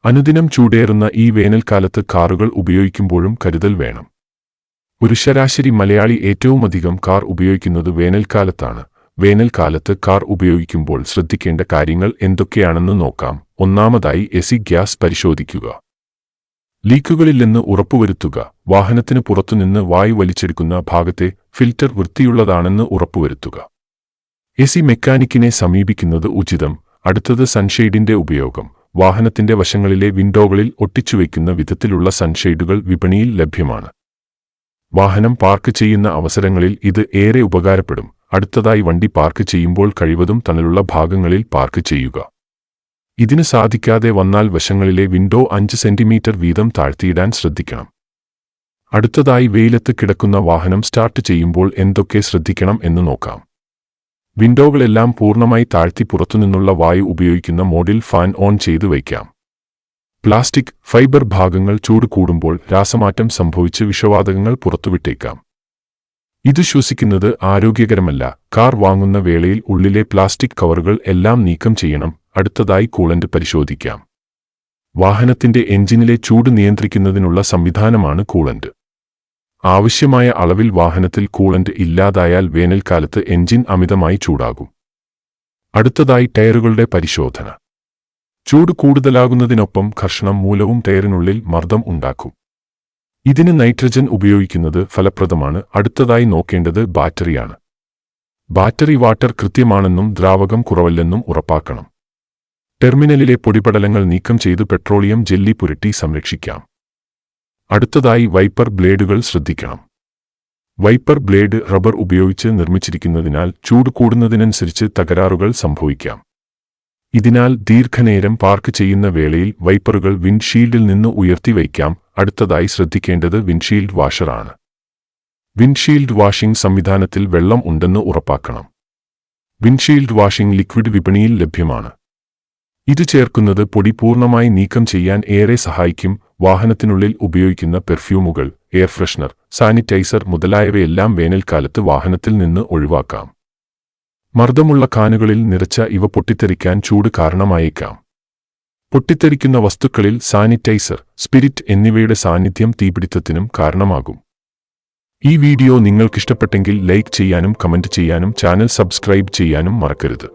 അനുദിനം ചൂടേറുന്ന ഈ വേനൽക്കാലത്ത് കാറുകൾ ഉപയോഗിക്കുമ്പോഴും കരുതൽ വേണം. ഒരു ശരാശരി മലയാളി ഏറ്റവുമധികം കാർ ഉപയോഗിക്കുന്നത് വേനൽക്കാലത്താണ്. വേനൽക്കാലത്ത് കാർ ഉപയോഗിക്കുമ്പോൾ ശ്രദ്ധിക്കേണ്ട കാര്യങ്ങൾ എന്തൊക്കെയാണെന്ന് നോക്കാം. ഒന്നാമതായി എസി ഗ്യാസ് പരിശോധിക്കുക. ലീക്കുകളില്ലെന്ന് ഉറപ്പുവരുത്തുക. വാഹനത്തിന് പുറത്തുനിന്ന് വായു വലിച്ചെടുക്കുന്ന ഭാഗത്തെ ഫിൽറ്റർ വൃത്തിയുള്ളതാണെന്ന് ഉറപ്പുവരുത്തുക. എസി മെക്കാനിക്കിനെ സമീപിക്കുന്നത് ഉചിതം. അടുത്തത് സൺഷെയ്ഡിന്റെ ഉപയോഗം. വാഹനത്തിന്റെ വശങ്ങളിലെ വിൻഡോകളിൽ ഒട്ടിച്ചുവെക്കുന്ന വിധത്തിലുള്ള സൺഷെയ്ഡുകൾ വിപണിയിൽ ലഭ്യമാണ്. വാഹനം പാർക്ക് ചെയ്യുന്ന അവസരങ്ങളിൽ ഇത് ഏറെ ഉപകാരപ്പെടും. അടുത്തതായി വണ്ടി പാർക്ക് ചെയ്യുമ്പോൾ കഴിവതും തണലുള്ള ഭാഗങ്ങളിൽ പാർക്ക് ചെയ്യുക. ഇതിന് സാധിക്കാതെ വന്നാൽ വശങ്ങളിലെ വിൻഡോ 5 സെന്റിമീറ്റർ വീതം താഴ്ത്തിയിടാൻ ശ്രദ്ധിക്കണം. അടുത്തതായി വെയിലത്ത് കിടക്കുന്ന വാഹനം സ്റ്റാർട്ട് ചെയ്യുമ്പോൾ എന്തൊക്കെ ശ്രദ്ധിക്കണം എന്ന് നോക്കാം. വിൻഡോകളെല്ലാം പൂർണ്ണമായി താഴ്ത്തി പുറത്തുനിന്നുള്ള വായു ഉപയോഗിക്കുന്ന മോഡിൽ ഫാൻ ഓൺ ചെയ്തു വയ്ക്കാം. പ്ലാസ്റ്റിക്, ഫൈബർ ഭാഗങ്ങൾ ചൂട് കൂടുമ്പോൾ രാസമാറ്റം സംഭവിച്ച് വിഷവാതകങ്ങൾ പുറത്തുവിട്ടേക്കാം. ഇത് ശ്വസിക്കുന്നത് ആരോഗ്യകരമല്ല. കാർ വാങ്ങുന്ന വേളയിൽ ഉള്ളിലെ പ്ലാസ്റ്റിക് കവറുകൾ എല്ലാം നീക്കം ചെയ്യണം. അടുത്തതായി കൂളന്റ് പരിശോധിക്കാം. വാഹനത്തിന്റെ എഞ്ചിനിലെ ചൂട് നിയന്ത്രിക്കുന്നതിനുള്ള സംവിധാനമാണ് കൂളന്റ്. ആവശ്യമായ അളവിൽ വാഹനത്തിൽ കൂളന്റ് ഇല്ലാതായാൽ വേനൽക്കാലത്ത് എഞ്ചിൻ അമിതമായി ചൂടാകും. അടുത്തതായി ടയറുകളുടെ പരിശോധന. ചൂട് കൂടുതലാകുന്നതിനൊപ്പം ഘർഷണം മൂലവും ടയറിനുള്ളിൽ മർദ്ദം ഉണ്ടാക്കും. ഇതിന് നൈട്രജൻ ഉപയോഗിക്കുന്നത് ഫലപ്രദമാണ്. അടുത്തതായി നോക്കേണ്ടത് ബാറ്ററിയാണ്. ബാറ്ററി വാട്ടർ കൃത്യമാണെന്നും ദ്രാവകം കുറവല്ലെന്നും ഉറപ്പാക്കണം. ടെർമിനലിലെ പൊടിപടലങ്ങൾ നീക്കം ചെയ്ത് പെട്രോളിയം ജെല്ലി പുരട്ടി സംരക്ഷിക്കാം. അടുത്തതായി വൈപ്പർ ബ്ലേഡുകൾ ശ്രദ്ധിക്കണം. വൈപ്പർ ബ്ലേഡ് റബ്ബർ ഉപയോഗിച്ച് നിർമ്മിച്ചിരിക്കുന്നതിനാൽ ചൂട് കൂടുന്നതിനനുസരിച്ച് തകരാറുകൾ സംഭവിക്കാം. ഇതിനാൽ ദീർഘനേരം പാർക്ക് ചെയ്യുന്ന വേളയിൽ വൈപ്പറുകൾ വിൻഡ്ഷീൽഡിൽ നിന്ന് ഉയർത്തി വയ്ക്കാം. അടുത്തതായി ശ്രദ്ധിക്കേണ്ടത് വിൻഡ്ഷീൽഡ് വാഷറാണ്. വിൻഡ്ഷീൽഡ് വാഷിംഗ് സംവിധാനത്തിൽ വെള്ളം ഉണ്ടെന്ന് ഉറപ്പാക്കണം. വിൻഡ്ഷീൽഡ് വാഷിംഗ് ലിക്വിഡ് വിപണിയിൽ ലഭ്യമാണ്. ഇത് ചേർക്കുന്നത് പൊടി പൂർണ്ണമായി നീക്കം ചെയ്യാൻ ഏറെ സഹായിക്കും. വാഹനത്തിനുള്ളിൽ ഉപയോഗിക്കുന്ന പെർഫ്യൂമുകൾ, എയർ ഫ്രഷ്നർ, സാനിറ്റൈസർ മുതലായവയെല്ലാം വേനൽക്കാലത്ത് വാഹനത്തിൽ നിന്ന് ഒഴിവാക്കാം. മർദ്ദമുള്ള കാനുകളിൽ നിറച്ച ഇവ പൊട്ടിത്തെറിക്കാൻ ചൂട് കാരണമായേക്കാം. പൊട്ടിത്തെറിക്കുന്ന വസ്തുക്കളിൽ സാനിറ്റൈസർ, സ്പിരിറ്റ് എന്നിവയുടെ സാന്നിധ്യം തീപിടുത്തത്തിനും കാരണമാകും. ഈ വീഡിയോ നിങ്ങൾക്കിഷ്ടപ്പെട്ടെങ്കിൽ ലൈക്ക് ചെയ്യാനും കമന്റ് ചെയ്യാനും ചാനൽ സബ്സ്ക്രൈബ് ചെയ്യാനും മറക്കരുത്.